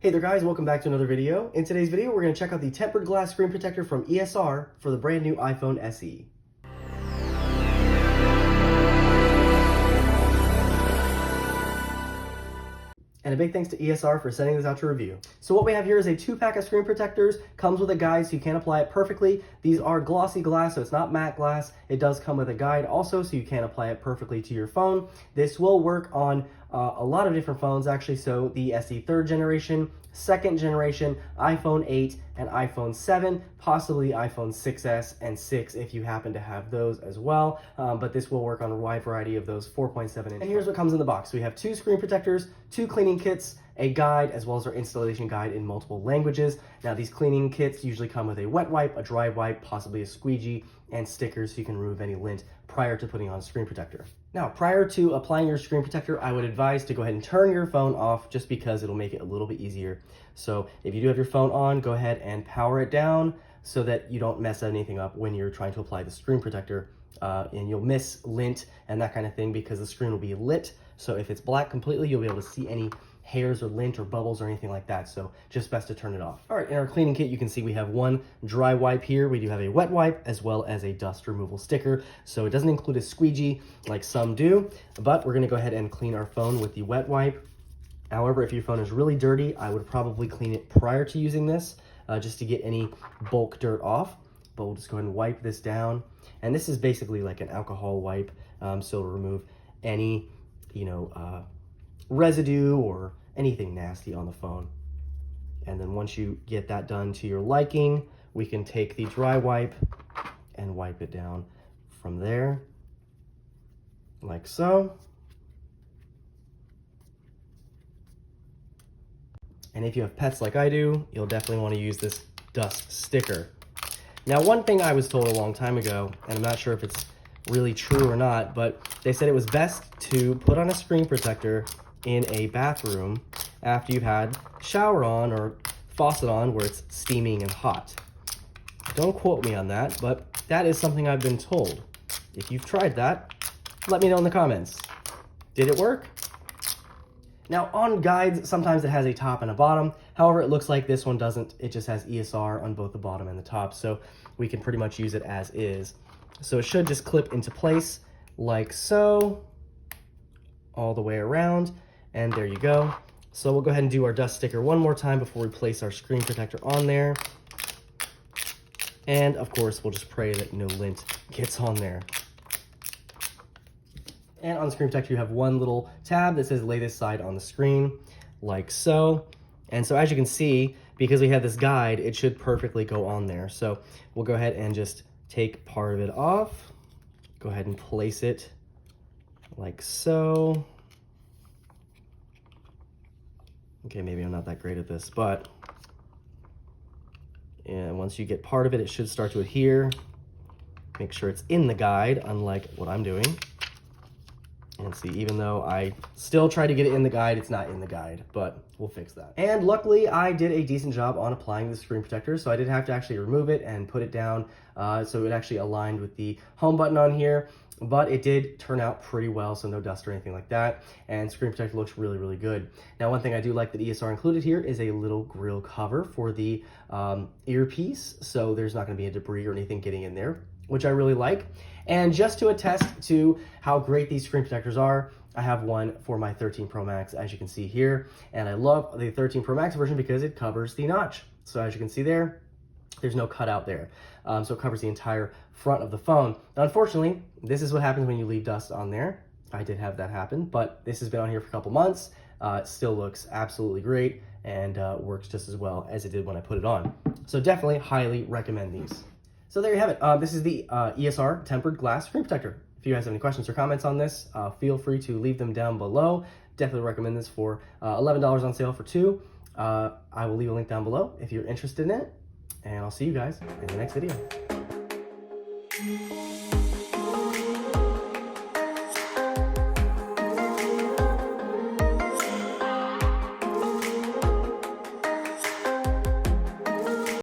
Hey there guys, welcome back to another video. In today's video, we're going to check out the tempered glass screen protector from ESR for the brand new iPhone SE. And a big thanks to ESR for sending this out to review. So what we have here is a 2-pack of screen protectors. Comes with a guide so you can apply it perfectly. These are glossy glass, so it's not matte glass. It does come with a guide also, so you can apply it perfectly to your phone. This will work on a lot of different phones actually, so the SE 3rd generation, 2nd generation, iPhone 8, and iPhone 7, possibly iPhone 6s and 6 if you happen to have those as well. But this will work on a wide variety of those 4.7 inch. And here's what comes in the box. We have 2 screen protectors, 2 cleaning kits, a guide, as well as our installation guide in multiple languages. Now these cleaning kits usually come with a wet wipe, a dry wipe, possibly a squeegee, and stickers so you can remove any lint prior to putting on a screen protector. Now, prior to applying your screen protector, I would advise to go ahead and turn your phone off just because it'll make it a little bit easier. So if you do have your phone on, go ahead and power it down so that you don't mess anything up when you're trying to apply the screen protector. And you'll miss lint and that kind of thing because the screen will be lit. So if it's black completely, you'll be able to see any hairs or lint or bubbles or anything like that. So just best to turn it off. All right, in our cleaning kit, you can see we have one dry wipe here. We do have a wet wipe as well as a dust removal sticker. So it doesn't include a squeegee like some do, but we're gonna go ahead and clean our phone with the wet wipe. However, if your phone is really dirty, I would probably clean it prior to using this just to get any bulk dirt off. But we'll just go ahead and wipe this down. And this is basically like an alcohol wipe, so to remove any, residue or anything nasty on the phone. And then once you get that done to your liking, we can take the dry wipe and wipe it down from there, like so. And if you have pets like I do, you'll definitely want to use this dust sticker. Now, one thing I was told a long time ago, and I'm not sure if it's really true or not, but they said it was best to put on a screen protector in a bathroom after you've had shower on or faucet on where it's steaming and hot. Don't quote me on that, but that is something I've been told. If you've tried that, let me know in the comments. Did it work? Now on guides, sometimes it has a top and a bottom. However, it looks like this one doesn't. It just has ESR on both the bottom and the top, so we can pretty much use it as is. So it should just clip into place like so, all the way around, and there you go. So we'll go ahead and do our dust sticker one more time before we place our screen protector on there. And of course, we'll just pray that no lint gets on there. And on the screen protector, you have one little tab that says lay this side on the screen, like so. And so as you can see, because we have this guide, it should perfectly go on there. So we'll go ahead and just take part of it off. Go ahead and place it like so. Okay, maybe I'm not that great at this, but and once you get part of it, it should start to adhere. Make sure it's in the guide, unlike what I'm doing. And see, even though I still try to get it in the guide, it's not in the guide, but we'll fix that. And luckily, I did a decent job on applying the screen protector, so I did have to actually remove it and put it down so it actually aligned with the home button on here. But it did turn out pretty well, so no dust or anything like that. And screen protector looks really, really good. Now, one thing I do like that ESR included here is a little grill cover for the earpiece, so there's not gonna be a debris or anything getting in there, which I really like. And just to attest to how great these screen protectors are, I have one for my 13 Pro Max, as you can see here. And I love the 13 Pro Max version because it covers the notch. So as you can see there, there's no cutout there. So it covers the entire front of the phone. Now, unfortunately, this is what happens when you leave dust on there. I did have that happen, but this has been on here for a couple months. It still looks absolutely great and works just as well as it did when I put it on. So definitely highly recommend these. So there you have it. This is the ESR tempered glass screen protector. If you guys have any questions or comments on this, feel free to leave them down below. Definitely recommend this for $11 on sale for 2. I will leave a link down below if you're interested in it. And I'll see you guys in the next video.